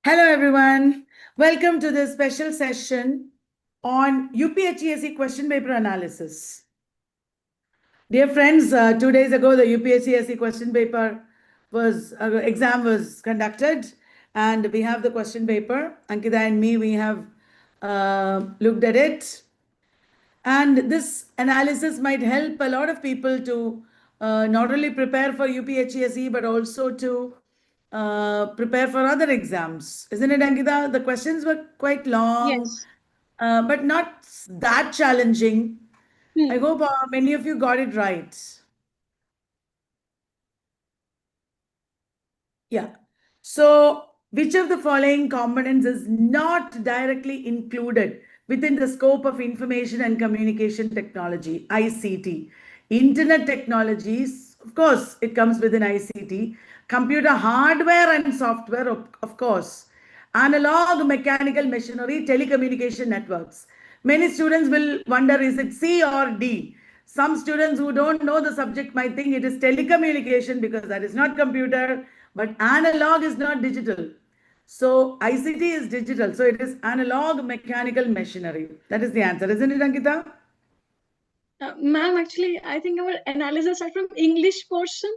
Hello, everyone. Welcome to this special session on UPHESC question paper analysis. Dear friends, 2 days ago, the UPHESC question paper exam was conducted, and we have the question paper. Ankita and me, we have looked at it. And this analysis might help a lot of people to not only prepare for UPHESC, but also to prepare for other exams. Isn't it, Ankita? The questions were quite long, Yes. but not that challenging. I Hmm. hope many of you got it right. Yeah. So, which of the following components is not directly included within the scope of information and communication technology, ICT? Internet technologies, of course, it comes within ICT. Computer hardware and software, of course. Analog, mechanical machinery, telecommunication networks. Many students will wonder, is it C or D? Some students who don't know the subject might think it is telecommunication because that is not computer, but analog is not digital. So ICT is digital. So it is analog mechanical machinery. That is the answer, isn't it, Ankita? Ma'am, actually, I think our analysis are from English portion.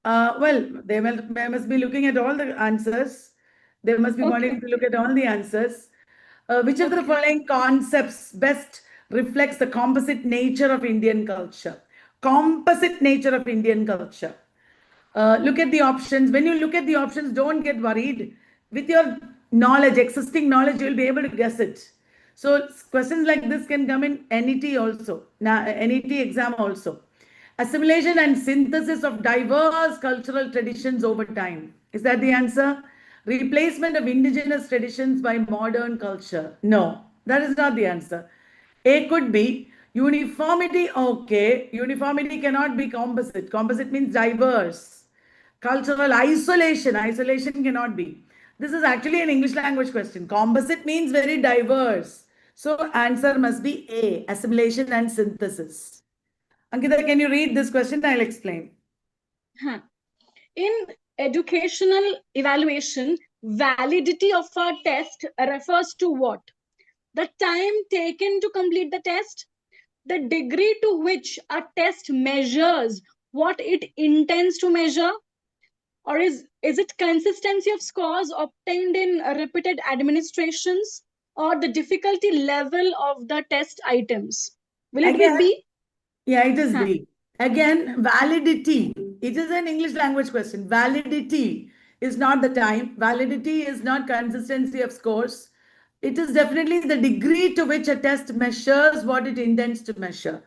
Well, they must be looking at all the answers. They must be Okay. wanting to look at all the answers. Which of the Okay. following concepts best reflects the composite nature of Indian culture? Composite nature of Indian culture. Look at the options. When you look at the options, don't get worried. With your knowledge, existing knowledge, you'll be able to guess it. So questions like this can come in NET also, NET exam also. Assimilation and synthesis of diverse cultural traditions over time. Is that the answer? Replacement of indigenous traditions by modern culture. No, that is not the answer. A could be uniformity. Okay, uniformity cannot be composite. Composite means diverse. Cultural isolation. Isolation cannot be. This is actually an English language question. Composite means very diverse. So answer must be A, assimilation and synthesis. Ankita, can you read this question? I'll explain. Huh. In educational evaluation, validity of a test refers to what? The time taken to complete the test, the degree to which a test measures what it intends to measure, or is it consistency of scores obtained in repeated administrations, or the difficulty level of the test items? Will it be Again, B? yeah, it is Huh. B. Again, validity. It is an English language question. Validity is not the time. Validity is not consistency of scores. It is definitely the degree to which a test measures what it intends to measure.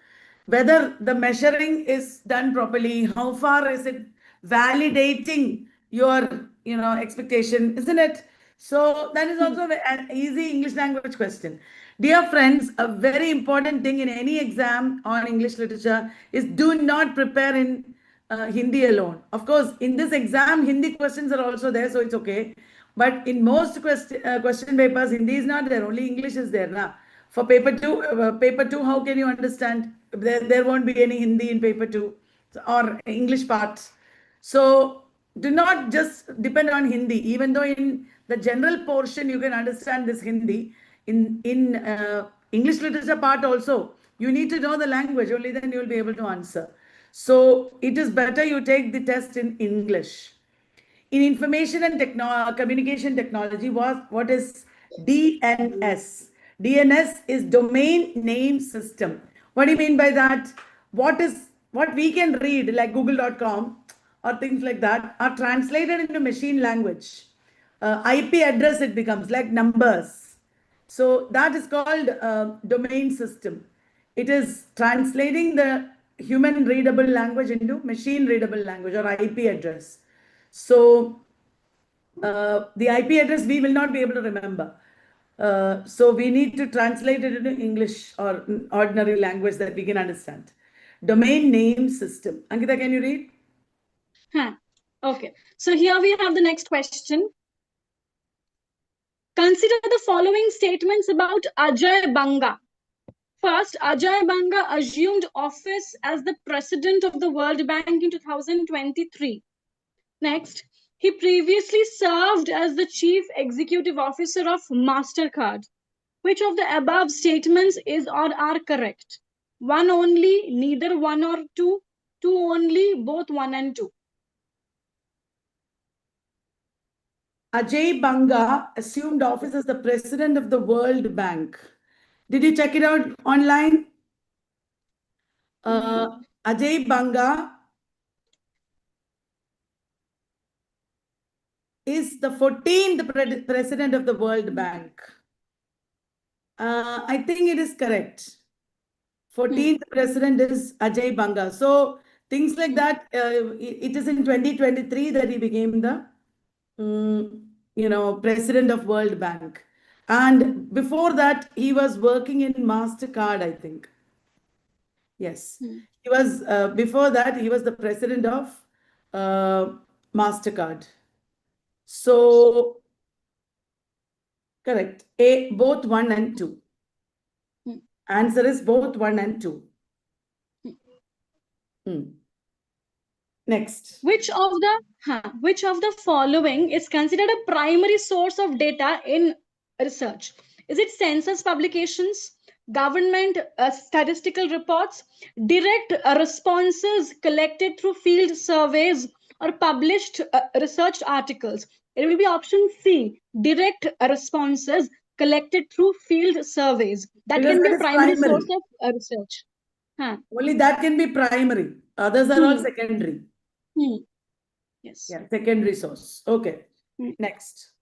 Whether the measuring is done properly, how far is it validating your, expectation, isn't it? So that is Hmm. also an easy English language question. Dear friends, a very important thing in any exam on English literature is do not prepare in Hindi alone. Of course, in this exam, Hindi questions are also there, so it's okay. But in most question papers, Hindi is not there. Only English is there now. For paper two, how can you understand? There won't be any Hindi in paper two or English parts. So do not just depend on Hindi, even though in the general portion you can understand this Hindi. In English literature part also, you need to know the language, only then you will be able to answer. So it is better you take the test in English. In information and communication technology, what is DNS? DNS is domain name system. What do you mean by that? What we can read like google.com or things like that are translated into machine language. IP address it becomes like numbers. So that is called domain system. It is translating the human readable language into machine readable language or IP address. So the IP address we will not be able to remember. So we need to translate it into English or ordinary language that we can understand. Domain name system. Ankita, can you read? Huh. Okay. So here we have the next question. Consider the following statements about Ajay Banga. First, Ajay Banga assumed office as the president of the World Bank in 2023. Next, He previously served as the Chief Executive Officer of MasterCard. Which of the above statements is or are correct? One only, neither one or two, two only, both one and two. Ajay Banga assumed office as the president of the World Bank. Did you check it out online? Ajay Banga is the 14th president of the World Bank. I think it is correct. 14th president is Ajay Banga. So things like that, it is in 2023 that he became the, president of World Bank. And before that, he was working in MasterCard, I think. Yes. He was, before that, he was the president of MasterCard. So, correct. A, both 1 and 2. Answer is both 1 and 2. Next. Which of the following is considered a primary source of data in research? Is it census publications, government statistical reports, direct responses collected through field surveys, or published research articles? It will be option C, direct responses collected through field surveys. That Because can be that a is primary primary. source of research. Only that can be primary. Others are all secondary. Yes. Yeah, secondary source. Okay. Next.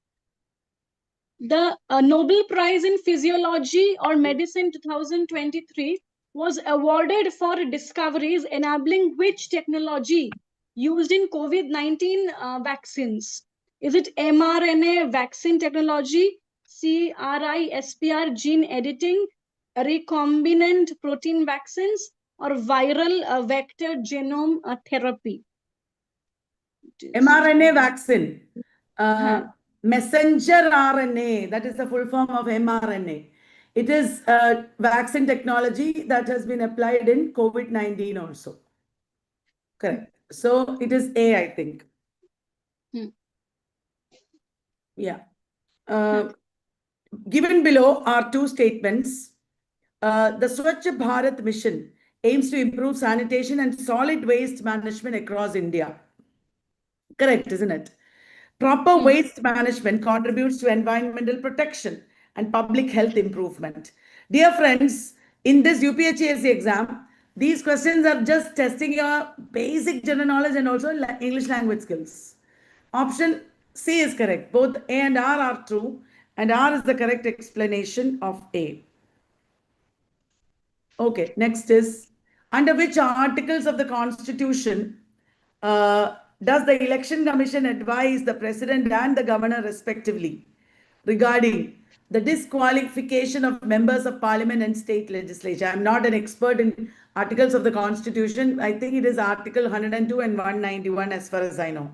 The Nobel Prize in Physiology or Medicine 2023 was awarded for discoveries enabling which technology used in COVID-19 vaccines? Is it mRNA vaccine technology, CRISPR gene editing, recombinant protein vaccines, or viral vector genome therapy? mRNA vaccine. Messenger RNA, that is the full form of mRNA. It is a vaccine technology that has been applied in COVID-19 also. Correct. So it is A, I think. Yeah. Given below are two statements. The Swachh Bharat mission aims to improve sanitation and solid waste management across India. Correct, isn't it? Proper waste management contributes to environmental protection and public health improvement. Dear friends, in this UPHESC exam, these questions are just testing your basic general knowledge and also English language skills. Option C is correct. Both A and R are true, and R is the correct explanation of A. Okay, next is, under which articles of the Constitution does the Election Commission advise the President and the Governor respectively regarding the disqualification of members of Parliament and state legislature? I'm not an expert in articles of the Constitution. I think it is Article 102 and 191 as far as I know,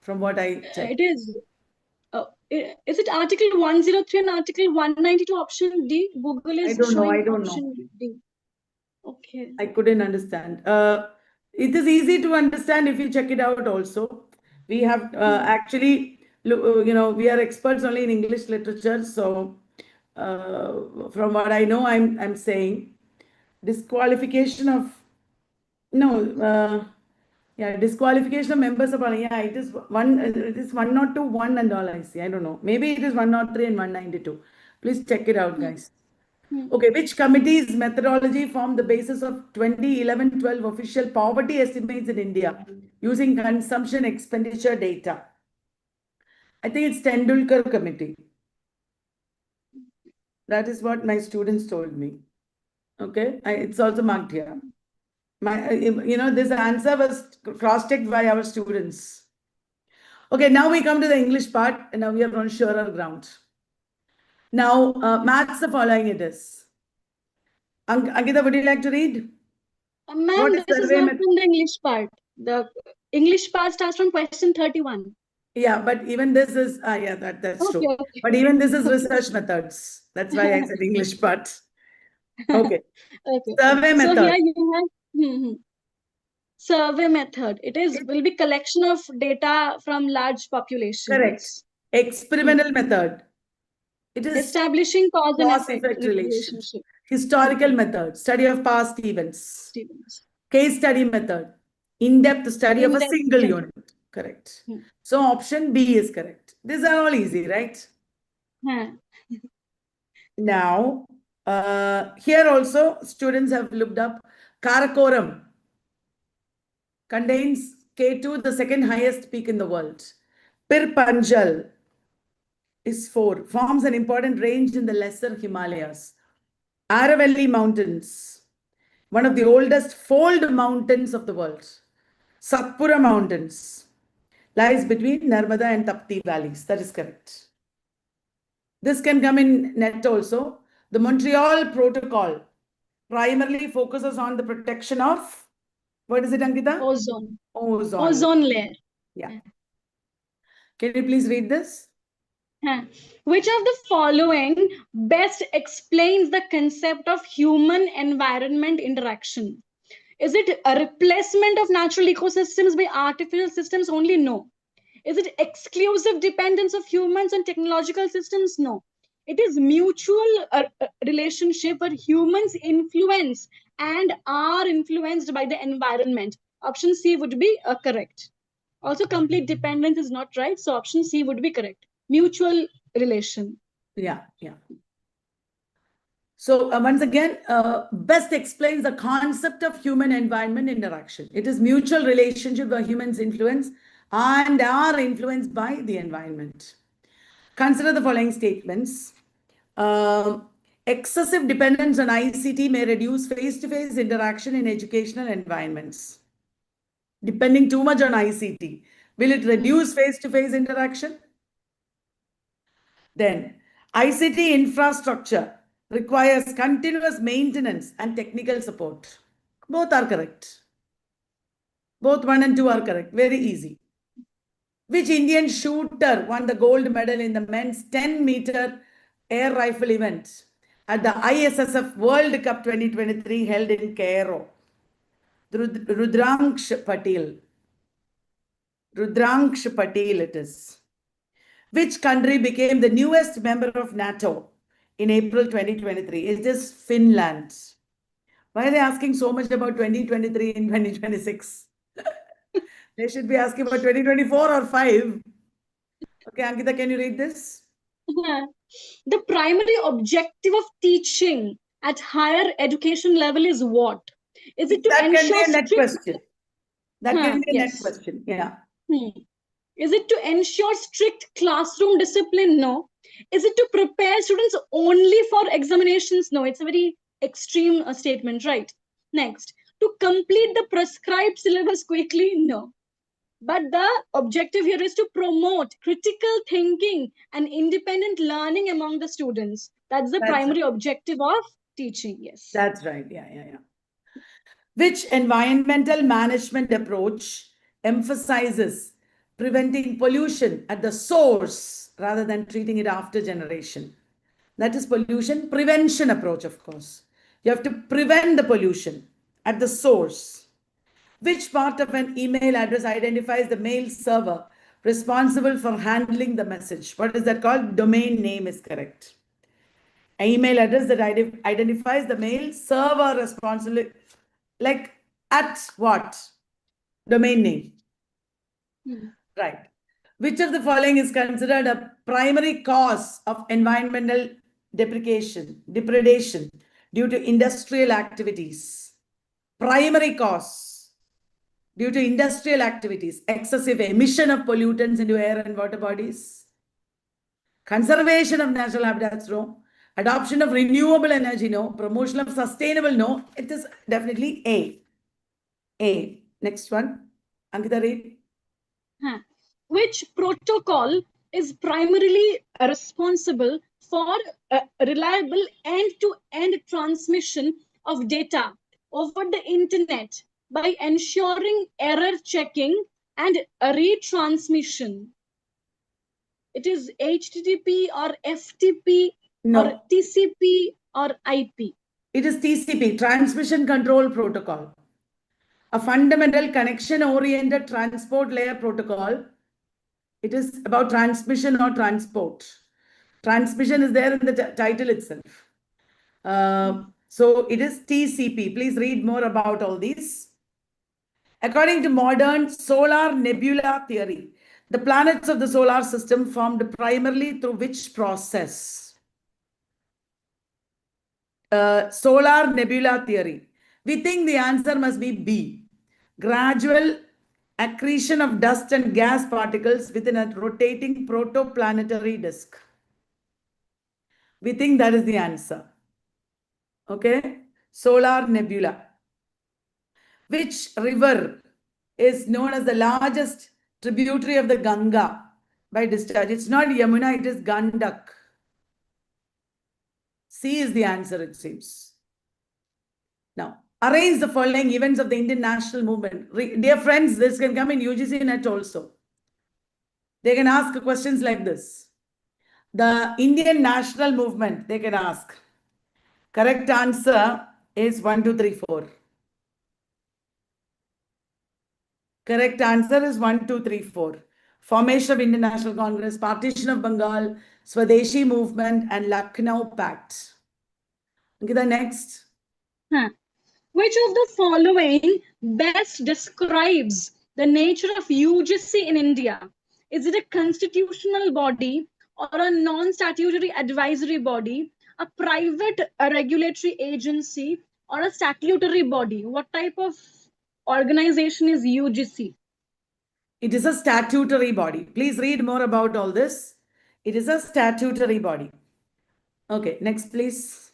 from what I checked. It is. Is it Article 103 and Article 192 option D? Google is showing option D. Okay. I couldn't understand. It is easy to understand if you check it out also. We have actually, we are experts only in English literature. So from what I know, I'm saying disqualification of, disqualification of members of Parliament. Yeah, it is 102, 1 and all I see. I don't know. Maybe it is 103 and 192. Please check it out, guys. Okay, which committee's methodology formed the basis of 2011-12 official poverty estimates in India using consumption expenditure data? I think it's Tendulkar committee. That is what my students told me. Okay, it's also marked here. This answer was cross-checked by our students. Okay, now we come to the English part, and now we are on surer ground. Now, maths the following it is. Ankita, would you like to read? Ma'am, this is not from the English part. The English part starts from question 31. Yeah, but even this is, that's true. Okay. But even this is research methods. That's why I said English part. Okay. Okay. Survey method. So here you have, Survey method. Will be collection of data from large population. Correct. Yes. Experimental method. It is Establishing cause and effect relationship. Historical method. Study of past events. Case study method. In-depth study of a single unit. Correct. So option B is correct. These are all easy, right? Now, here also students have looked up Karakoram contains K2, the second highest peak in the world. Pir Panjal is 4, forms an important range in the lesser Himalayas. Aravalli Mountains, one of the oldest fold mountains of the world. Satpura Mountains lies between Narmada and Tapti valleys. That is correct. This can come in net also. The Montreal Protocol primarily focuses on the protection of, what is it, Ankita? Ozone. Ozone. Ozone layer. Yeah. Can you please read this? Which of the following best explains the concept of human-environment interaction? Is it a replacement of natural ecosystems by artificial systems only? No. Is it exclusive dependence of humans on technological systems? No. It is mutual relationship where humans influence and are influenced by the environment. Option C would be correct. Also, complete dependence is not right. So option C would be correct. Mutual relation. Yeah. So once again, best explains the concept of human-environment interaction. It is mutual relationship where humans influence and are influenced by the environment. Consider the following statements. Excessive dependence on ICT may reduce face-to-face interaction in educational environments. Depending too much on ICT, will it reduce face-to-face interaction? Then, ICT infrastructure requires continuous maintenance and technical support. Both are correct. Both 1 and 2 are correct. Very easy. Which Indian shooter won the gold medal in the men's 10-meter air rifle event at the ISSF World Cup 2023 held in Cairo? Rudraksh Patel. Rudraksh Patel it is. Which country became the newest member of NATO in April 2023? It is Finland. Why are they asking so much about 2023 in 2026? They should be asking about 2024 or 5. Okay, Ankita, can you read this? The primary objective of teaching at higher education level is what? Is it to ensure can be a next question. That can be a next question. Yeah. Is it to ensure strict classroom discipline? No. Is it to prepare students only for examinations? No. It's a very extreme statement, right? Next, to complete the prescribed syllabus quickly? No. But the objective here is to promote critical thinking and independent learning among the students. That's the primary objective of teaching. Yes. That's right. Yeah. Which environmental management approach emphasizes preventing pollution at the source rather than treating it after generation? That is pollution prevention approach, of course. You have to prevent the pollution at the source. Which part of an email address identifies the mail server responsible for handling the message? What is that called? Domain name is correct. An email address that identifies the mail server responsible, like at what? Domain name. Right. Which of the following is considered a primary cause of environmental depredation due to industrial activities? Primary cause due to industrial activities, excessive emission of pollutants into air and water bodies, conservation of natural habitats, no, adoption of renewable energy, no, promotion of sustainable, no. It is definitely A. Next one. Ankita, read. Which protocol is primarily responsible for reliable end-to-end transmission of data over the internet by ensuring error checking and retransmission? It is HTTP or FTP or TCP or IP? It is TCP, Transmission Control Protocol. a fundamental connection-oriented transport layer protocol. It is about transmission or transport. Transmission is there in the title itself. So it is TCP. Please read more about all these. According to modern solar nebula theory, the planets of the solar system formed primarily through which process? Solar nebula theory. We think the answer must be B. Gradual accretion of dust and gas particles within a rotating protoplanetary disk. We think that is the answer. Okay. Solar nebula. Which river is known as the largest tributary of the Ganga by discharge? It's not Yamuna, it is Gandak. C is the answer, it seems. Now, arrange the following events of the Indian national movement. Dear friends, this can come in UGC net also. They can ask questions like this. The Indian national movement, they can ask. Correct answer is 1, 2, 3, 4. Correct answer is 1, 2, 3, 4. Formation of Indian National Congress, partition of Bengal, Swadeshi movement, and Lucknow Pact. Okay, the next. Which of the following best describes the nature of UGC in India? Is it a constitutional body or a non-statutory advisory body, a private regulatory agency, or a statutory body? What type of organization is UGC? It is a statutory body. Please read more about all this. It is a statutory body. Okay, next please.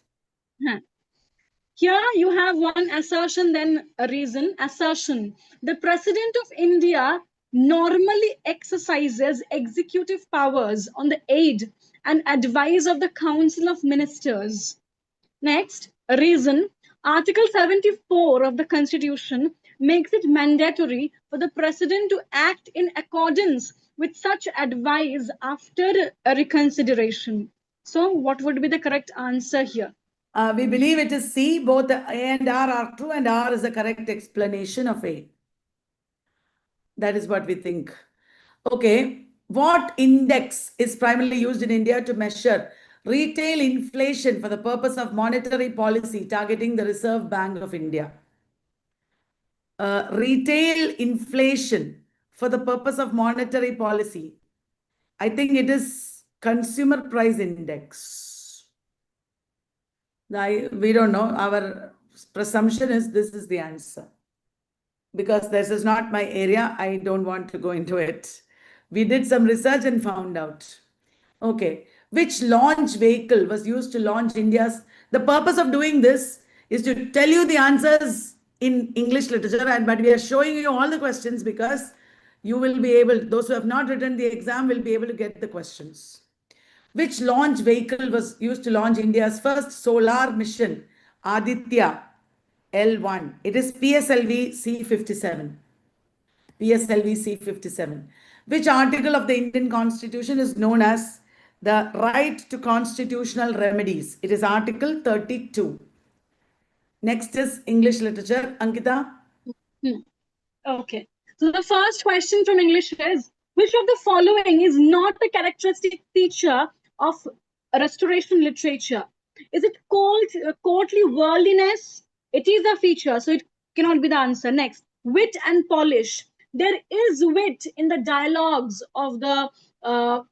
Here you have one assertion, then a reason. Assertion. The President of India normally exercises executive powers on the aid and advice of the Council of Ministers. Next, a reason. Article 74 of the Constitution makes it mandatory for the President to act in accordance with such advice after a reconsideration. So, what would be the correct answer here? We believe it is C. Both A and R are true, and R is the correct explanation of A. That is what we think. Okay. What index is primarily used in India to measure retail inflation for the purpose of monetary policy targeting the Reserve Bank of India? Retail inflation for the purpose of monetary policy. I think it is consumer price index. We don't know. Our presumption is this is the answer. Because this is not my area, I don't want to go into it. We did some research and found out. Okay. Which launch vehicle was used to launch India's? The purpose of doing this is to tell you the answers in English literature, but we are showing you all the questions because you will be able, those who have not written the exam will be able to get the questions. Which launch vehicle was used to launch India's first solar mission, Aditya L1? It is PSLV C-57. PSLV C-57. Which article of the Indian Constitution is known as the right to constitutional remedies? It is Article 32. Next is English literature. Ankita? Okay. So the first question from English is, which of the following is not a characteristic feature of restoration literature? Is it courtly worldliness? It is a feature, so it cannot be the answer. Next, wit and polish. There is wit in the dialogues of the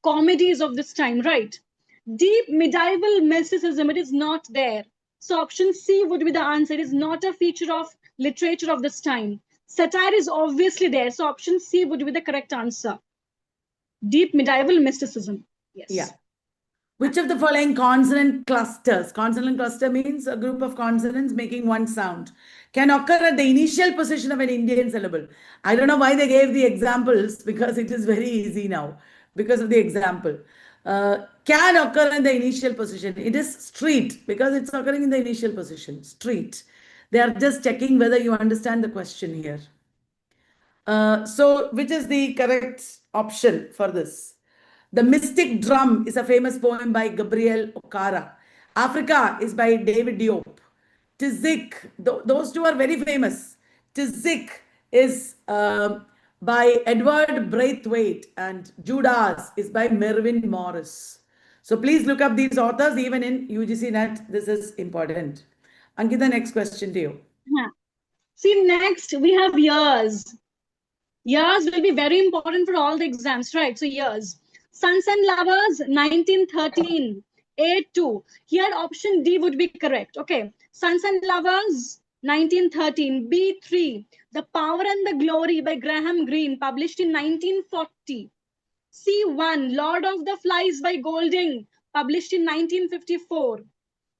comedies of this time, right? Deep medieval mysticism, it is not there. So option C would be the answer. It is not a feature of literature of this time. Satire is obviously there. So option C would be the correct answer. Deep medieval mysticism. Yes. Yeah. Which of the following consonant clusters? Consonant cluster means a group of consonants making one sound. Can occur at the initial position of an Indian syllable. I don't know why they gave the examples because it is very easy now because of the example. Can occur in the initial position. It is street because it's occurring in the initial position. Street. They are just checking whether you understand the question here. So which is the correct option for this? The Mystic Drum is a famous poem by Gabriel Okara. Africa is by David Diop. Tizik, those two are very famous. Tizik is by Edward Braithwaite, and Judas is by Mervyn Morris. So please look up these authors even in UGC Net. This is important. Ankita, next question to you. Huh. See, next we have years. Years will be very important for all the exams, right? So years. Sons and Lovers, 1913. A2. Here option D would be correct. Okay. Sons and Lovers, 1913. B3. The Power and the Glory by Graham Greene, published in 1940. C1. Lord of the Flies by Golding, published in 1954.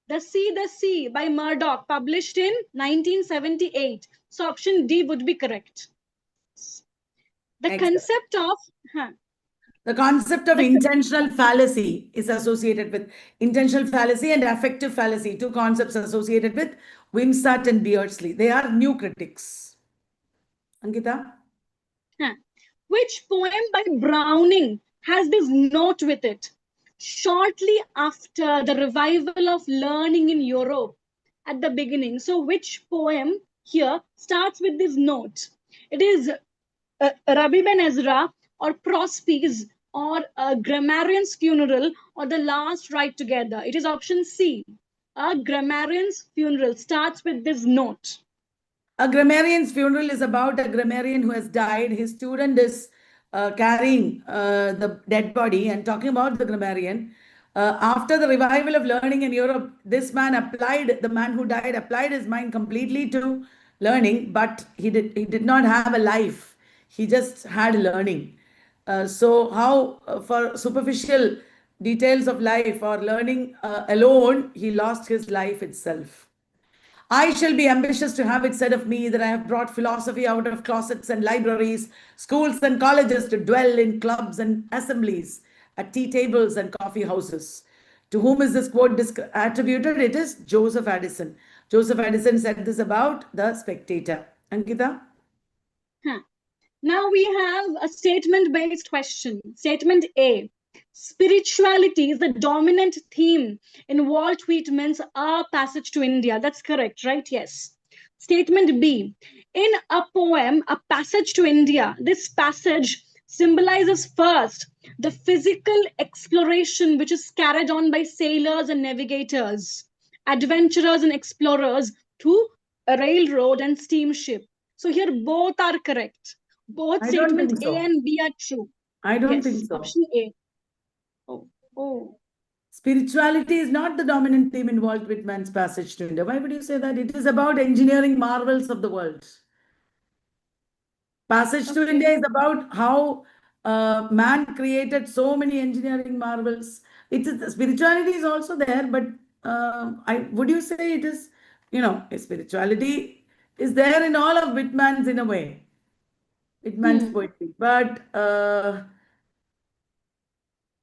The Sea by Murdoch, published in 1978. So option D would be correct. The Excellent. concept of The concept of intentional fallacy is associated with intentional fallacy and affective fallacy, two concepts associated with Wimsatt and Beardsley. They are new critics. Ankita? which poem by Browning has this note with it? Shortly after the revival of learning in Europe at the beginning. So, which poem here starts with this note? It is Rabbi Ben Ezra or Prospes or a grammarian's funeral or the last ride together. It is option C. A grammarian's funeral starts with this note. A grammarian's funeral is about a grammarian who has died. His student is carrying the dead body and talking about the grammarian. After the revival of learning in Europe, this man applied, the man who died applied his mind completely to learning, but he did not have a life. He just had learning. So how for superficial details of life or learning alone, he lost his life itself. I shall be ambitious to have it said of me that I have brought philosophy out of closets and libraries, schools and colleges to dwell in clubs and assemblies, at tea tables and coffee houses. To whom is this quote attributed? It is Joseph Addison. Joseph Addison said this about The Spectator. Ankita? Now we have a statement-based question. Statement A. Spirituality is the dominant theme in Walt Whitman's A Passage to India. That's correct, right? Yes. Statement B. In a poem, A Passage to India, this passage symbolizes first the physical exploration which is carried on by sailors and navigators, adventurers and explorers through a railroad and steamship. So here both are correct. Both statement A and B are true. I don't think so. Option A. Oh. Spirituality is not the dominant theme in Walt Whitman's Passage to India. Why would you say that? It is about engineering marvels of the world. Passage to India is about how man created so many engineering marvels. Spirituality is also there, but would you say it is, spirituality is there in all of Whitman's in a way. Whitman's poetry, but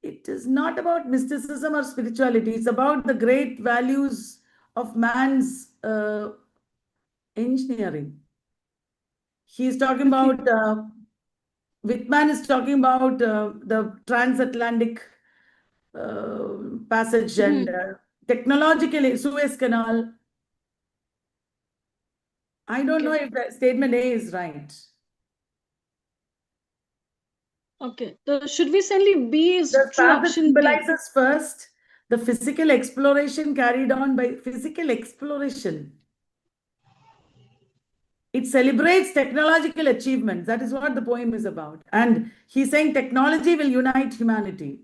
it is not about mysticism or spirituality. It's about the great values of man's engineering. He's talking about, Whitman is talking about the transatlantic passage and technologically Suez Canal. I don't know if the statement A is right. Okay. So should we say B is The true? Option B. symbolizes first the physical exploration carried on by physical exploration. It celebrates technological achievements. That is what the poem is about. And he's saying technology will unite humanity.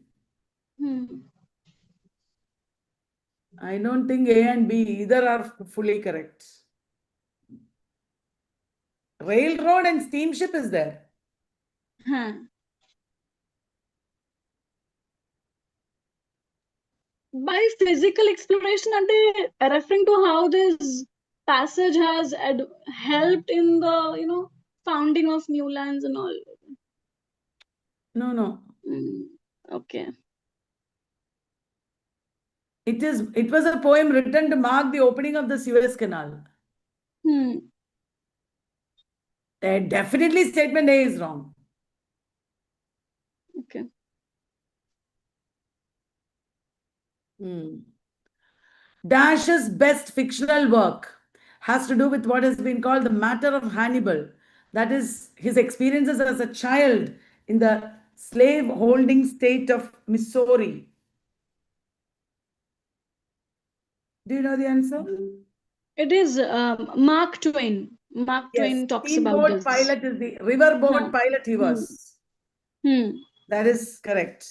I don't think A and B either are fully correct. Railroad and steamship is there. By physical exploration, are they referring to how this passage has helped in the founding of new lands and all? No. Okay. It was a poem written to mark the opening of the Suez Canal. Definitely statement A is wrong. Okay. Dash's best fictional work has to do with what has been called the matter of Hannibal, That is his experiences as a child in the slave holding state of Missouri. Do you know the answer? It is Mark Twain. Mark Yes, Twain talks about steamboat this. pilot is the riverboat Huh. pilot he was. Hmm. That is correct.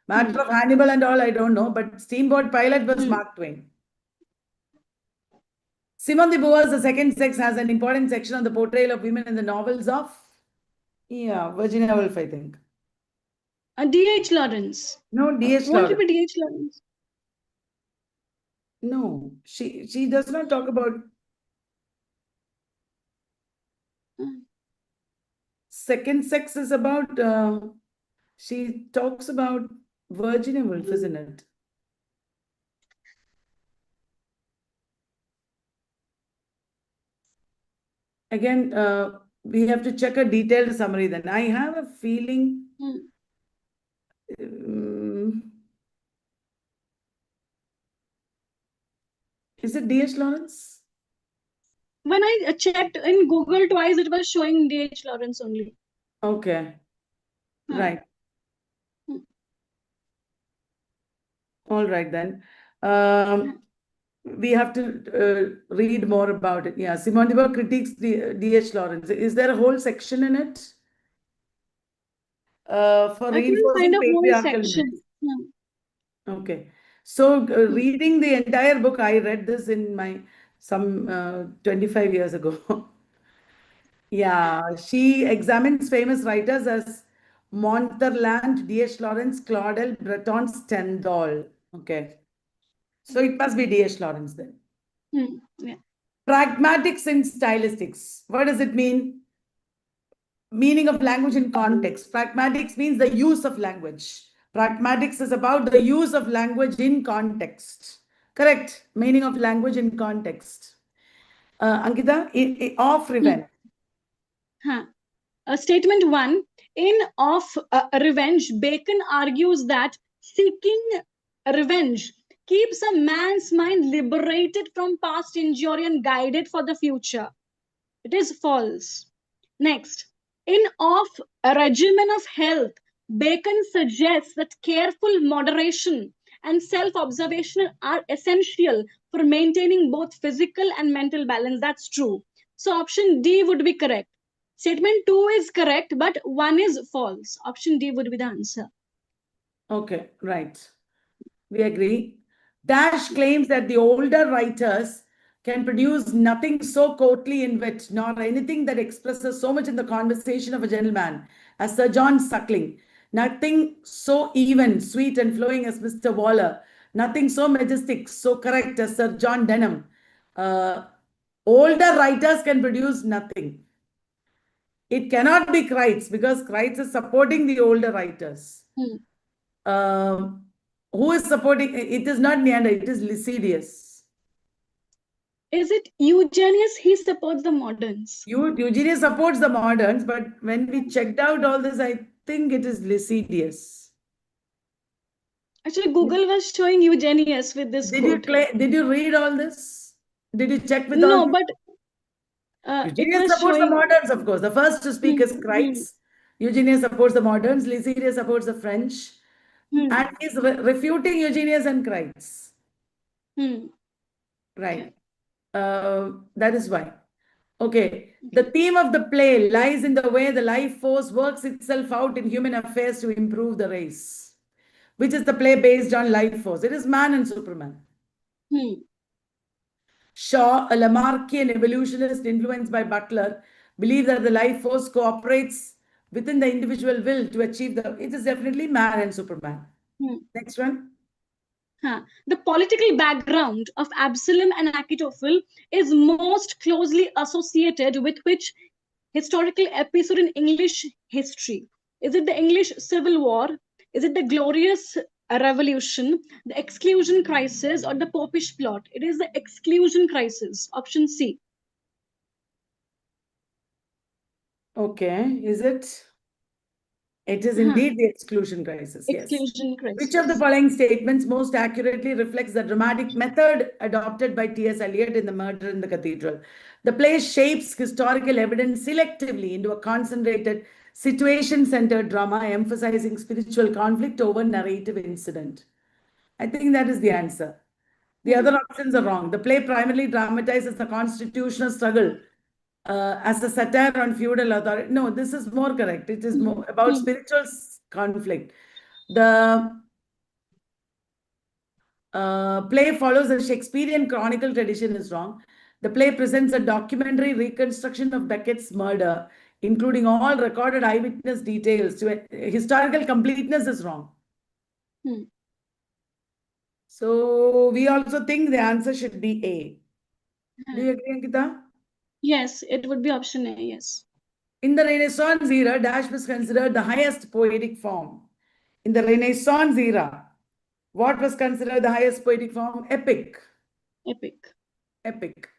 Hmm. Matter of Hannibal and all, I don't know, but steamboat pilot was Hmm. Mark Twain. Simone de Beauvoir's The Second Sex has an important section on the portrayal of women in the novels of, Virginia Woolf, I think. D.H. Lawrence. No, D.H. Won't it Lawrence. be D.H. Lawrence? No, she does not talk about Second Sex is about, she talks about Virginia Woolf, isn't it? Again, we have to check a detailed summary then. I have a feeling. Is it D.H. Lawrence? When I checked in Google twice, it was showing D.H. Lawrence only. Okay. Right. All right then. We have to read more about it. Yeah, Simone de Beauvoir critiques D.H. Lawrence. Is there a whole section in it? For I couldn't find reinforcing a whole patriarchal section. myths. Okay. So reading the entire book, I read this in my some 25 years ago. Yeah, she examines famous writers as Montherlant, D.H. Lawrence, Claudel, Breton, Stendhal. Okay. So it must be D.H. Lawrence then. Yeah. Pragmatics and stylistics. What does it mean? Meaning of language in context. Pragmatics means the use of language. Pragmatics is about the use of language in context. Correct. Meaning of language in context. Ankita, of revenge. Statement 1. In Of Revenge, Bacon argues that seeking revenge keeps a man's mind liberated from past injury and guided for the future. It is false. Next, in Of a Regimen of Health, Bacon suggests that careful moderation and self observation are essential for maintaining both physical and mental balance. That's true. So, option D would be correct. Statement 2 is correct, but 1 is false. Option D would be the answer. Okay, right. We agree. Dash claims that the older writers can produce nothing so courtly in wit, nor anything that expresses so much in the conversation of a gentleman as Sir John Suckling, nothing so even, sweet, and flowing as Mr. Waller, nothing so majestic, so correct as Sir John Denham. Older writers can produce nothing. It cannot be Kreitz because Kreitz is supporting the older writers. Who is supporting? It is not Neander, it is Lycidius. Is it Eugenius? He supports the moderns. Eugenius supports the moderns, but when we checked out all this, I think it is Lycidius. Actually, Google was showing Eugenius with this quote. Did you read all this? Did you check with all No, this? but it Eugenius was supports the showing. moderns, of course. The first to speak is Kreitz. Eugenius supports the moderns. Lycidius supports the French. And is refuting Eugenius and Kreitz. Right. That is why. Okay. The theme of the play lies in the way the life force works itself out in human affairs to improve the race. Which is the play based on life force? It is Man and Superman. Shaw, a Lamarckian evolutionist influenced by Butler, believes that the life force cooperates within the individual will to achieve the. It is definitely Man and Superman. Next one. The political background of Absalom and Achitophel is most closely associated with which historical episode in English history? Is it the English Civil War? Is it the Glorious Revolution, the Exclusion Crisis, or the Popish Plot? It is the Exclusion Crisis. Option C. Okay, is it? It is indeed the exclusion crisis, yes. Exclusion Which of the crisis. following statements most accurately reflects the dramatic method adopted by T.S. Eliot in The Murder in the Cathedral? The play shapes historical evidence selectively into a concentrated, situation-centered drama emphasizing spiritual conflict over narrative incident. I think that is the answer. The other options are wrong. The play primarily dramatizes the constitutional struggle as a satire on feudal authority. No, this is more correct. It is more about spiritual conflict. The play follows a Shakespearean chronicle tradition is wrong. The play presents a documentary reconstruction of Beckett's murder, including all recorded eyewitness details. To historical completeness is wrong. So we also think the answer should be A. Do you agree, Ankita? Yes, it would be option A, yes. In the Renaissance era, Dash was considered the highest poetic form. In the Renaissance era, what was considered the highest poetic form? Epic. Epic. Epic.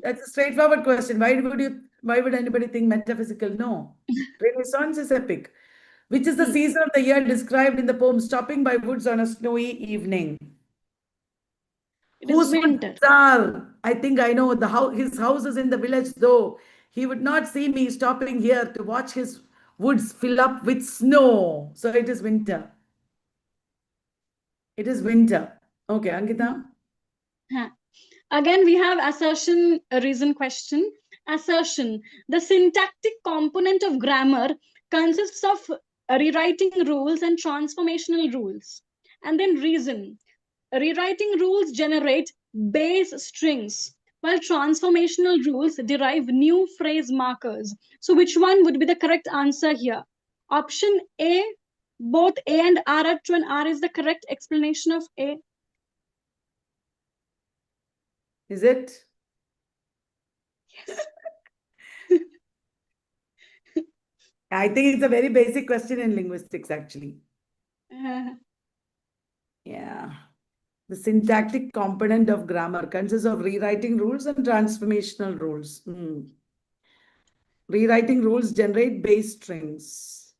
That's a straightforward question. Why would anybody think metaphysical? No. Renaissance is epic. Which is the season of the year described in the poem Stopping by Woods on a Snowy Evening? It is Whose winter. woods are? I think I know. His house is in the village, though. He would not see me stopping here to watch his woods fill up with snow. So it is winter. It is winter. Okay, Ankita. Again, we have assertion, reason question. Assertion. The syntactic component of grammar consists of rewriting rules and transformational rules. And then reason. Rewriting rules generate base strings, while transformational rules derive new phrase markers. So which one would be the correct answer here? Option A, both A and R are true, and R is the correct explanation of A. Is it? Yes. I think it's a very basic question in linguistics, actually. Yeah. The syntactic component of grammar consists of rewriting rules and transformational rules. Rewriting rules generate base strings.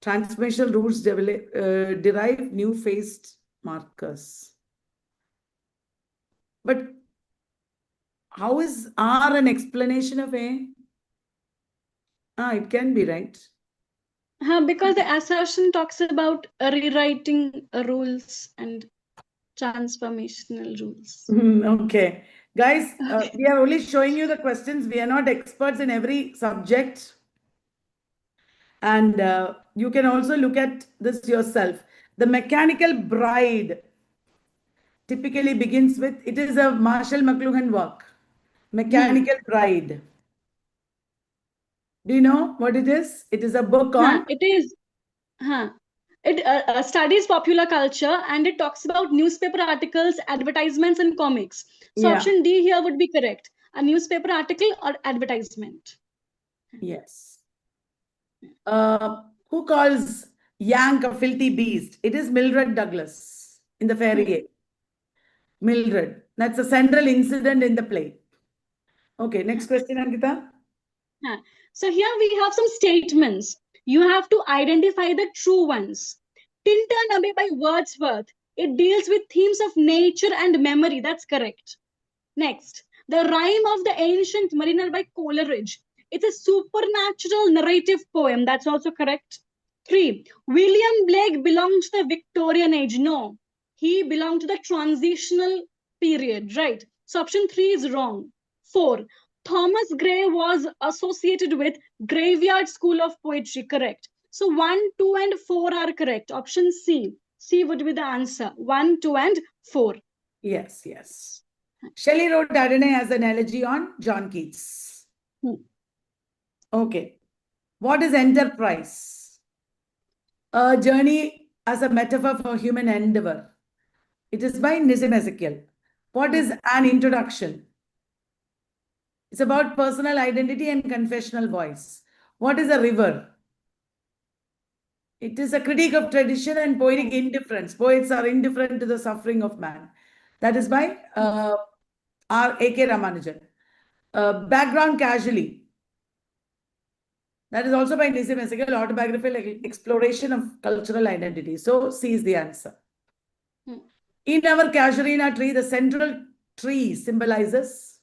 Transformational rules derive new phased markers. But how is R an explanation of A? It can be, right? Because the assertion talks about rewriting rules and transformational rules. Okay. Guys, we are only showing you the questions. We are not experts in every subject. And you can also look at this yourself. The Mechanical Bride typically begins with, it is a Marshall McLuhan work. Mechanical Bride. Do you know what it is? It is a book on. It is. It studies popular culture, and it talks about newspaper articles, advertisements, and comics. So Yeah. option D here would be correct. A newspaper article or advertisement. Yes. Who calls Yank a filthy beast? It is Mildred Douglas in the Fairy Age. Mildred. That's a central incident in the play. Okay, next question, Ankita. So here we have some statements. You have to identify the true ones. Tintern by Wordsworth. It deals with themes of nature and memory. That's correct. Next, The Rime of the Ancient Mariner by Coleridge. It's a supernatural narrative poem. That's also correct. 3. William Blake belonged to the Victorian age. No, he belonged to the transitional period, right? So option 3 is wrong. 4. Thomas Gray was associated with Graveyard School of Poetry. Correct. So 1, 2, and 4 are correct. Option C. C would be the answer. 1, 2, and 4. Yes, yes. Shelley wrote Adonai as an elegy on John Keats. Okay. What is enterprise? A journey as a metaphor for human endeavor. It is by Nizam Ezekiel. What is an introduction? It's about personal identity and confessional voice. What is a river? It is a critique of tradition and poetic indifference. Poets are indifferent to the suffering of man. That is by R. A.K. Ramanujan. Background casually. That is also by Nissim Ezekiel, autobiographical exploration of cultural identity. So C is the answer. In our casuarina tree, the central tree symbolizes,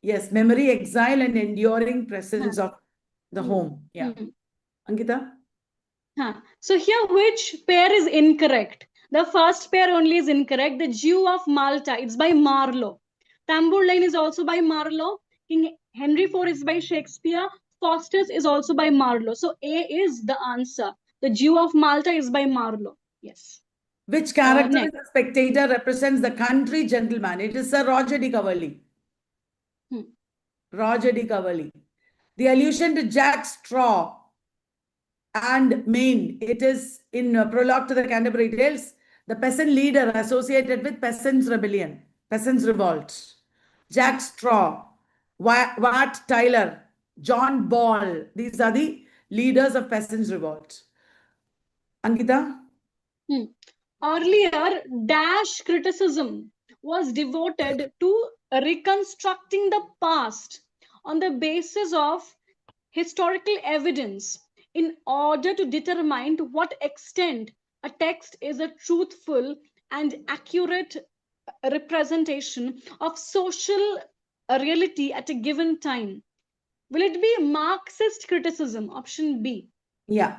yes, memory, exile, and enduring presence of the home. Yeah. Ankita? So here, which pair is incorrect? The first pair only is incorrect. The Jew of Malta, it's by Marlowe. Tambourine is also by Marlowe. King Henry IV is by Shakespeare. Faustus is also by Marlowe. So A is the answer. The Jew of Malta is by Marlowe. Yes. Which character in Next. The Spectator represents the country gentleman? It is Sir Roger de Coverley. Roger de Coverley. The allusion to Jack Straw and Maine, it is in prologue to the Canterbury Tales, the peasant leader associated with Peasants' Rebellion, Peasants' Revolt. Jack Straw, Wat Tyler, John Ball, these are the leaders of Peasants' Revolt. Ankita? Earlier, dash criticism was devoted to reconstructing the past on the basis of historical evidence in order to determine to what extent a text is a truthful and accurate representation of social reality at a given time. Will it be Marxist criticism? Option B. Yeah.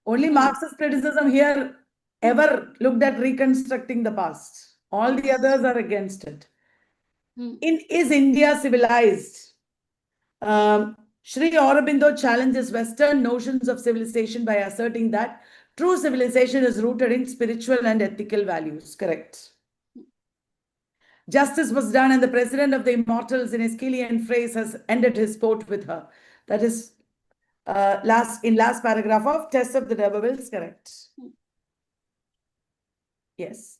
Only Marxist criticism here ever looked at reconstructing the past. All the others are against it. Is India civilized? Sri Aurobindo challenges Western notions of civilization by asserting that true civilization is rooted in spiritual and ethical values. Correct. Justice was done, and the president of the Immortals in Aeschylean phrase has ended his sport with her. That is last paragraph of Test of the D'Urbervilles. Correct. Yes.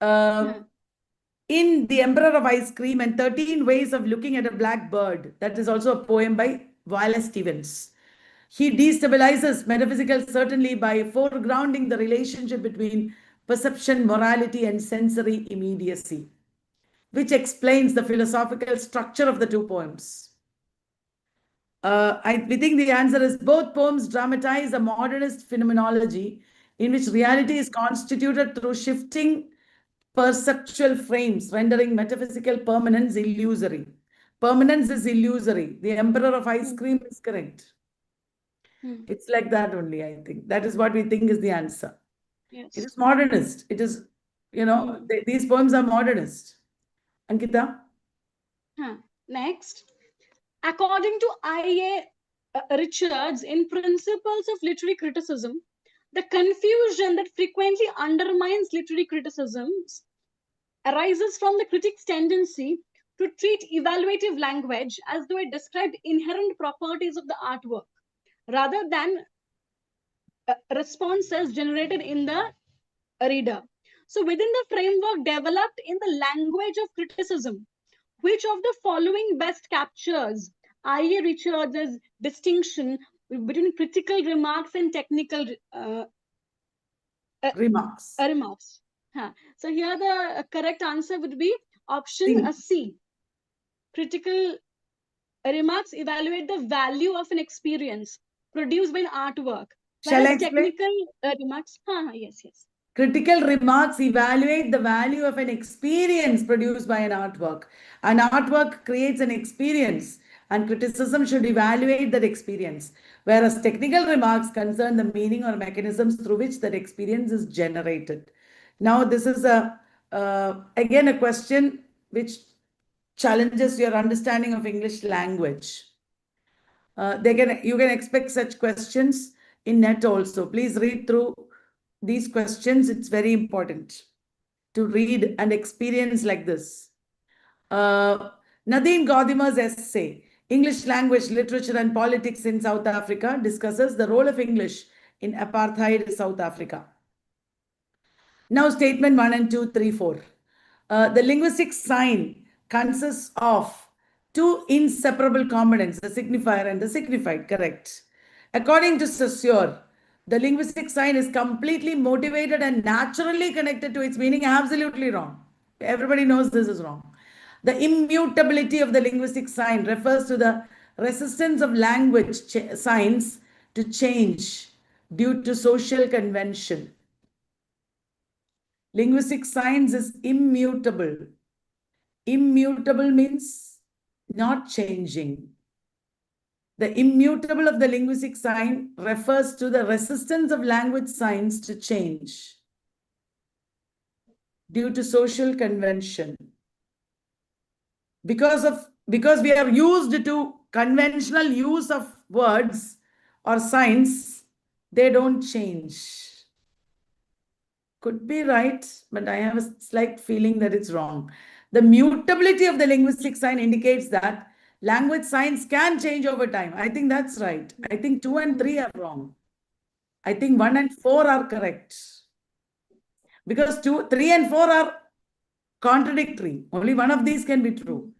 In The Emperor of Ice Cream and 13 Ways of Looking at a Black Bird, that is also a poem by Wallace Stevens. He destabilizes metaphysical certainty by foregrounding the relationship between perception, morality, and sensory immediacy, which explains the philosophical structure of the two poems. We think the answer is both poems dramatize a modernist phenomenology in which reality is constituted through shifting perceptual frames, rendering metaphysical permanence illusory. Permanence is illusory. The Emperor of Ice Cream is correct. It's like that only, I think. That is what we think is the answer. Yes. It is modernist. It is, these poems are modernist. Ankita? Next. According to I.A. Richards in Principles of Literary Criticism, the confusion that frequently undermines literary criticisms arises from the critic's tendency to treat evaluative language as though it described inherent properties of the artwork, rather than responses generated in the reader. So within the framework developed in the language of criticism, which of the following best captures I.A. Richards' distinction between critical remarks and technical remarks? So here the correct answer would be option C. Critical remarks evaluate the value of an experience produced by an artwork. Shall I explain? Technical remarks, yes. Critical remarks evaluate the value of an experience produced by an artwork. An artwork creates an experience, and criticism should evaluate that experience, whereas technical remarks concern the meaning or mechanisms through which that experience is generated. Now, this is again a question which challenges your understanding of English language. You can expect such questions in NET also. Please read through these questions. It's very important to read and experience like this. Nadine Gaudimer's essay, English Language, Literature and Politics in South Africa, discusses the role of English in apartheid South Africa. Now, statement 1 and 2, 3, 4. The linguistic sign consists of two inseparable components, the signifier and the signified, correct. According to Saussure, the linguistic sign is completely motivated and naturally connected to its meaning. Absolutely wrong. Everybody knows this is wrong. The immutability of the linguistic sign refers to the resistance of language signs to change due to social convention. Linguistic science is immutable. Immutable means not changing. The immutable of the linguistic sign refers to the resistance of language signs to change due to social convention. Because we are used to conventional use of words or signs, they don't change. Could be right, but I have a slight feeling that it's wrong. The mutability of the linguistic sign indicates that language signs can change over time. I think that's right. I think 2 and 3 are wrong. I think 1 and 4 are correct. Because 2, 3 and 4 are contradictory. Only one of these can be true.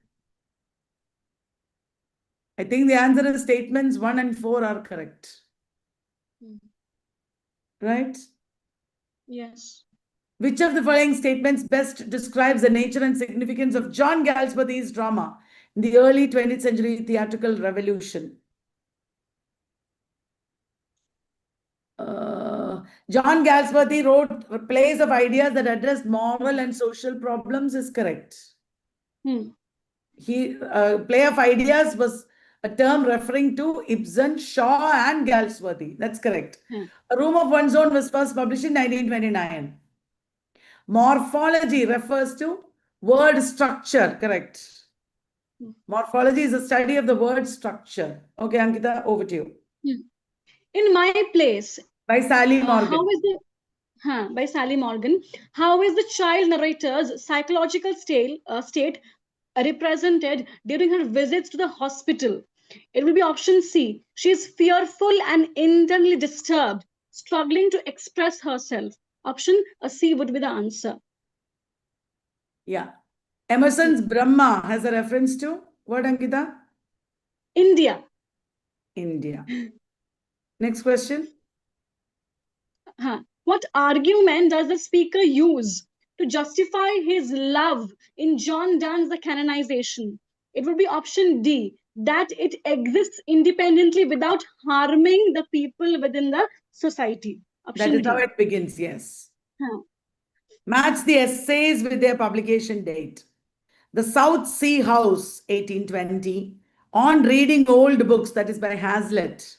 I think the answer is statements 1 and 4 are correct. Right? Yes. Which of the following statements best describes the nature and significance of John Galsworthy's drama in the early 20th century theatrical revolution? John Galsworthy wrote plays of ideas that addressed moral and social problems is correct. Play of ideas was a term referring to Ibsen, Shaw, and Galsworthy. That's correct. A Room of One's Own was first published in 1929. Morphology refers to word structure, correct. Morphology is a study of the word structure. Okay, Ankita, over to you. In My Place. By Sally Morgan. By Sally Morgan. How is the child narrator's psychological state represented during her visits to the hospital? It will be option C. She is fearful and internally disturbed, struggling to express herself. Option C would be the answer. Yeah. Emerson's Brahma has a reference to what, Ankita? India. India. Next question. What argument does the speaker use to justify his love in John Donne's The Canonization? It would be option D, that it exists independently without harming the people within the society. Option That is D. how it begins, yes. Match the essays with their publication date. The South Sea House, 1820. On Reading Old Books, that is by Hazlitt.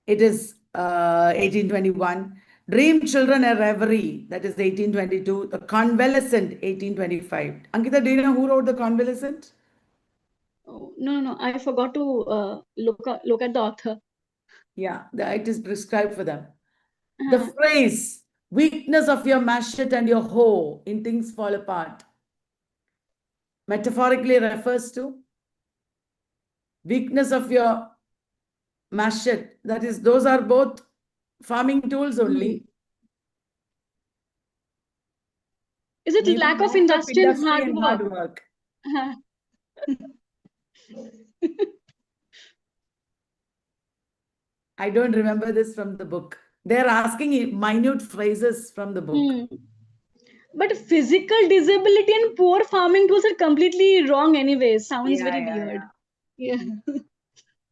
It is 1821. Dream Children a Reverie, that is 1822. The Convalescent, 1825. Ankita, do you know who wrote The Convalescent? Oh, no. I forgot to look at the author. Yeah, it is prescribed for them. The phrase, weakness of your mashet and your hoe in Things Fall Apart, metaphorically refers to weakness of your mashet. That is, those are both farming tools only. Is it lack of industry and hard work? I don't remember this from the book. They're asking minute phrases from the book. But physical disability and poor farming tools are completely wrong anyway. Sounds very weird. Yeah.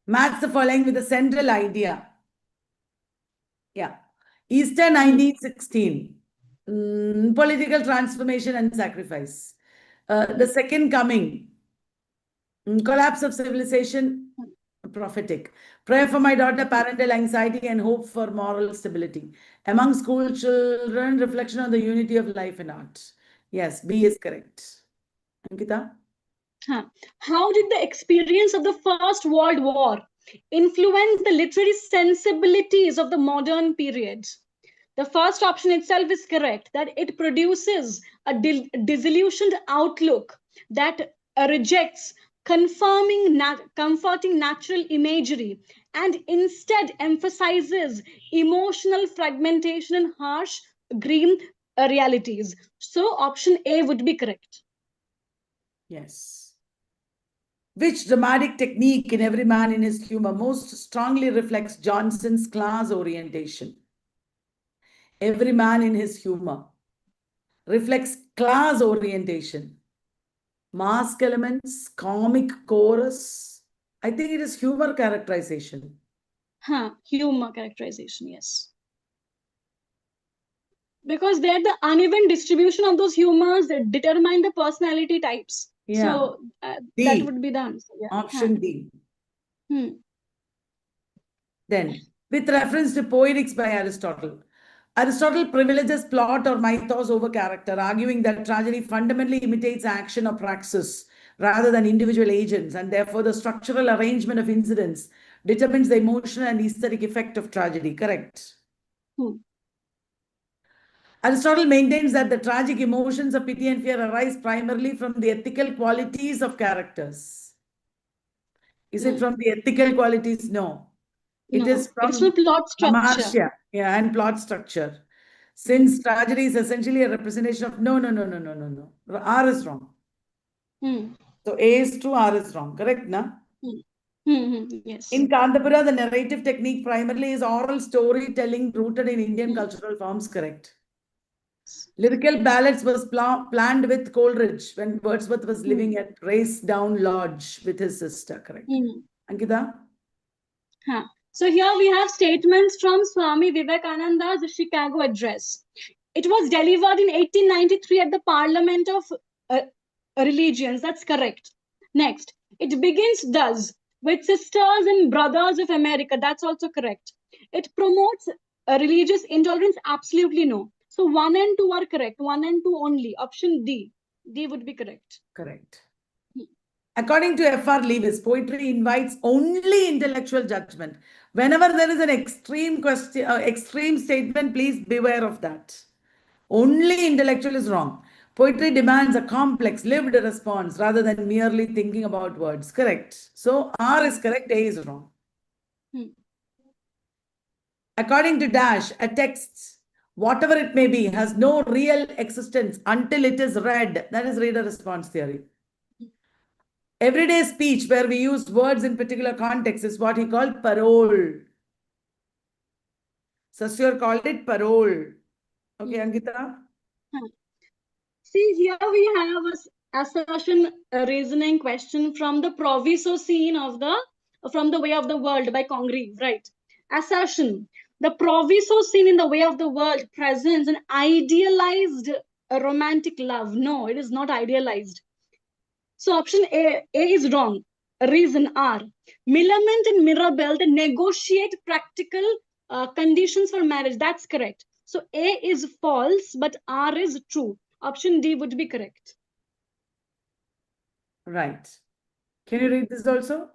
Match the following with the central idea. Yeah. Easter 1916. Political transformation and sacrifice. The Second Coming. Collapse of civilization. Prophetic. Prayer for my daughter, parental anxiety and hope for moral stability. Among school children, reflection on the unity of life and art. Yes, B is correct. Ankita? How did the experience of the First World War influence the literary sensibilities of the modern period? The first option itself is correct, that it produces a disillusioned outlook that rejects comforting natural imagery and instead emphasizes emotional fragmentation and harsh, grim realities. So option A would be correct. Yes. Which dramatic technique in Every Man in His Humor most strongly reflects Johnson's class orientation? Every Man in His Humor reflects class orientation. Mask elements, comic chorus, I think it is humor characterization. Humor characterization, yes. Because they're the uneven distribution of those humors that determine the personality types. Yeah. So that would be the answer. Yeah. Option D. Then, with reference to Poetics by Aristotle, Aristotle privileges plot or mythos over character, arguing that tragedy fundamentally imitates action or praxis rather than individual agents, and therefore the structural arrangement of incidents determines the emotional and aesthetic effect of tragedy. Correct. Aristotle maintains that the tragic emotions of pity and fear arise primarily from the ethical qualities of characters. Is it from the ethical qualities? No. It is It's from plot structure. Amartya, yeah, and plot structure. Since tragedy is essentially a representation of no. R is wrong. So A is true, R is wrong. Correct, na? Yes. In Kantapura, the narrative technique primarily is oral storytelling rooted in Indian cultural forms. Correct. Lyrical ballads was planned with Coleridge when Wordsworth was living at Racedown Lodge with his sister. Correct. Ankita? So here we have statements from Swami Vivekananda's Chicago address. It was delivered in 1893 at the Parliament of Religions. That's correct. Next, it begins thus with Sisters and Brothers of America. That's also correct. It promotes religious intolerance. Absolutely no. So 1 and 2 are correct. 1 and 2 only. Option D. D would be correct. Correct. According to F.R. Lewis, poetry invites only intellectual judgment. Whenever there is an extreme question, extreme statement, please beware of that. Only intellectual is wrong. Poetry demands a complex, lived response rather than merely thinking about words. Correct. So R is correct, A is wrong. According to Dash, a text, whatever it may be, has no real existence until it is read. That is reader response theory. Everyday speech where we use words in particular context is what he called parole. Saussure called it parole. Okay, Ankita? See, here we have a assertion reasoning question from the proviso scene of from the Way of the World by Congreve, right? Assertion. The proviso scene in the Way of the World presents an idealized romantic love. No, it is not idealized. So option A is wrong. Reason R. Millamant and Mirabelle, they negotiate practical conditions for marriage. That's correct. So A is false, but R is true. Option D would be correct. Right. Can you read this also?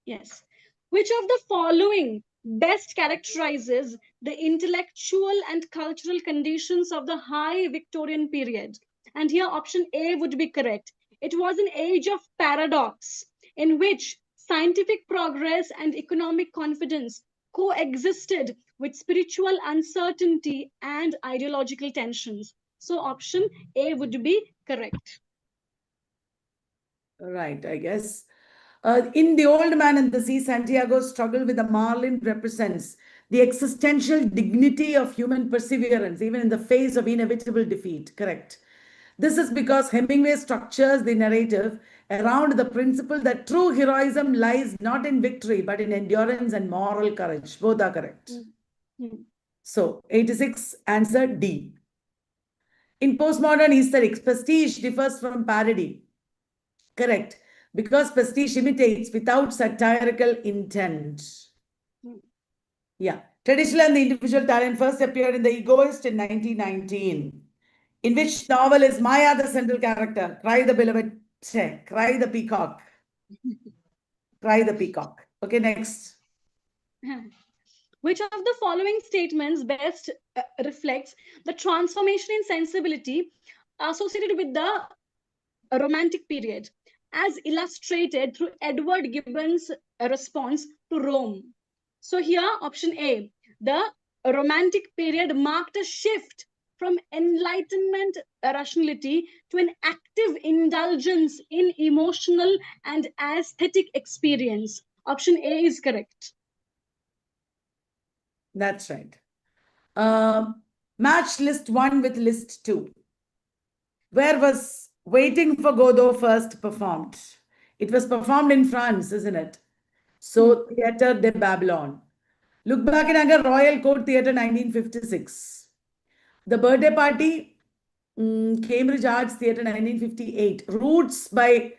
Yes. Which of the following best characterizes the intellectual and cultural conditions of the high Victorian period? And here option A would be correct. It was an age of paradox in which scientific progress and economic confidence coexisted with spiritual uncertainty and ideological tensions. So option A would be correct. Right, I guess. In The Old Man and the Sea, Santiago's struggle with the marlin represents the existential dignity of human perseverance, even in the face of inevitable defeat. Correct. This is because Hemingway structures the narrative around the principle that true heroism lies not in victory, but in endurance and moral courage. Both are correct. So, 86, answer D. In postmodern aesthetics, prestige differs from parody. Correct. Because prestige imitates without satirical intent. Yeah. Traditional and the individual talent first appeared in The Egoist in 1919. In which novel is Maya the central character? Cry the beloved, Cry the peacock. Cry the peacock. Okay, next. Which of the following statements best reflects the transformation in sensibility associated with the Romantic period, as illustrated through Edward Gibbon's response to Rome? So here, option A, the Romantic period marked a shift from enlightenment rationality to an active indulgence in emotional and aesthetic experience. Option A is correct. That's right. Match list 1 with list 2. Where was Waiting for Godot first performed? It was performed in France, isn't it? So, Theatre de Babylon. Look Back in Anger, Royal Court Theatre, 1956. The Birthday Party, Cambridge Arts Theatre, 1958. Roots by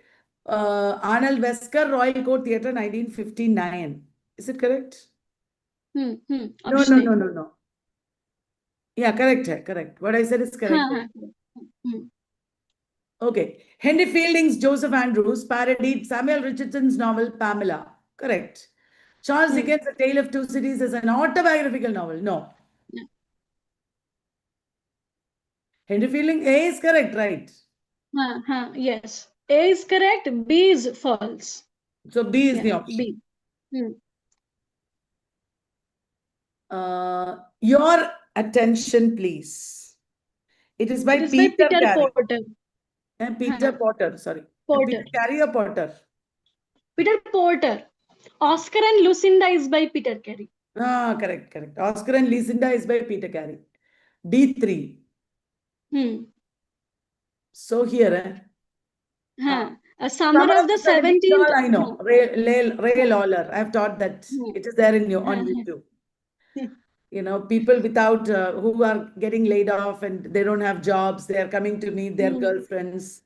Arnold Wesker, Royal Court Theatre, 1959. Is it correct? No, Option A. no. Yeah, correct. Correct. What I said is correct. Okay. Henry Fielding's Joseph Andrews parodied Samuel Richardson's novel Pamela. Correct. Charles Dickens' A Tale of Two Cities is an autobiographical novel. No. Henry Fielding, A is correct, right? Yes. A is correct, B is false. So B is the option. B. Your attention, please. It is by Peter Carey. Porter. Peter Potter, sorry. Porter. Peter Carey or Potter? Peter Porter. Oscar and Lucinda is by Peter Carey. Correct. Oscar and Lucinda is by Peter Carey. D3. So here, a Summer of the 17th. I know. Ray Lawler. I've taught that. It is there on YouTube. You know, people without who are getting laid off and they don't have jobs, they are coming to meet their girlfriends.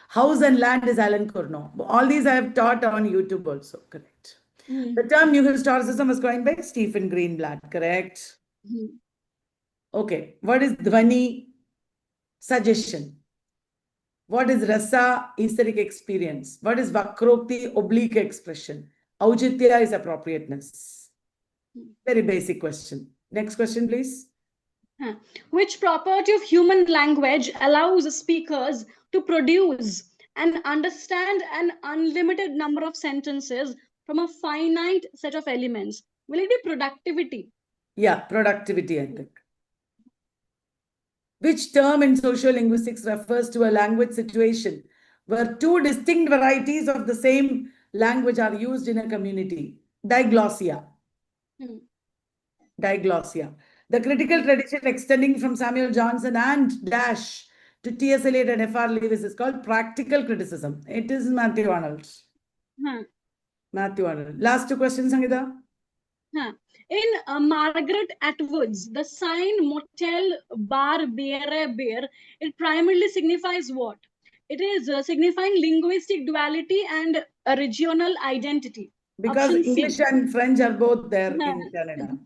House and Land is Alan Corno. All these I have taught on YouTube also. Correct. The term New Historicism was coined by Stephen Greenblatt. Correct. Okay. What is Dhvani? Suggestion. What is Rasa? Aesthetic experience. What is Vakrokti? Oblique expression. Aujitya is appropriateness. Very basic question. Next question, please. Which property of human language allows speakers to produce and understand an unlimited number of sentences from a finite set of elements? Will it be productivity? Yeah, productivity, I think. Which term in sociolinguistics refers to a language situation where two distinct varieties of the same language are used in a community? Diglossia. Diglossia. The critical tradition extending from Samuel Johnson and Dash to T.S. Eliot and F.R. Lewis is called practical criticism. It is Matthew Arnold. Matthew Arnold. Last two questions, Sangeeta. In Margaret Atwood's The Sign Motel Bar Beer, it primarily signifies what? It is signifying linguistic duality and a regional identity. Because English and French are both there in Canada.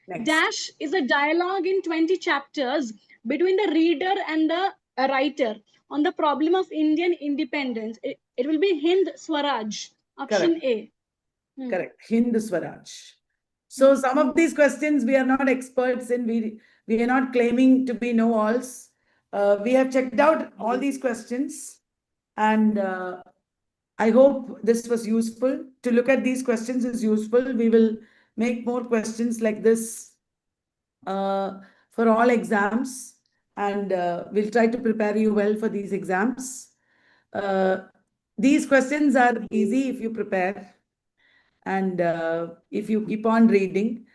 Next. Dash is a dialogue in 20 chapters between the reader and the writer on the problem of Indian independence. It will be Hind Swaraj. Option A. Correct. Hind Swaraj. So some of these questions we are not experts in. We are not claiming to be know-alls. We have checked out all these questions, and I hope this was useful. To look at these questions is useful. We will make more questions like this for all exams, and we'll try to prepare you well for these exams. These questions are easy if you prepare. And if you keep on reading,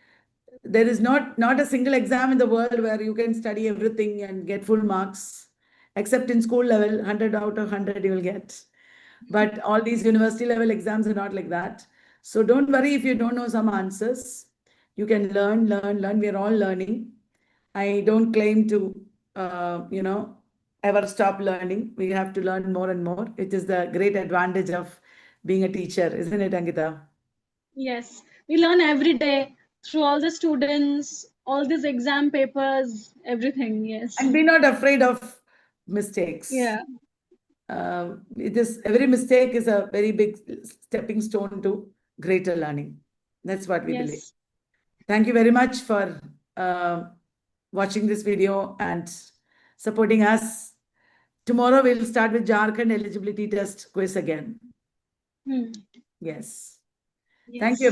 there is not a single exam in the world where you can study everything and get full marks, except in school level, 100 out of 100 you will get. But all these university level exams are not like that. So don't worry if you don't know some answers. You can learn. We are all learning. I don't claim to, ever stop learning. We have to learn more and more. It is the great advantage of being a teacher, isn't it, Ankita? Yes, we learn every day through all the students, all these exam papers, everything. Yes. And be not afraid of mistakes. Yeah. Every mistake is a very big stepping stone to greater learning. That's what we believe. Thank you very much for watching this video and supporting us. Tomorrow we'll start with Jharkhand eligibility test quiz again. Yes. Thank you.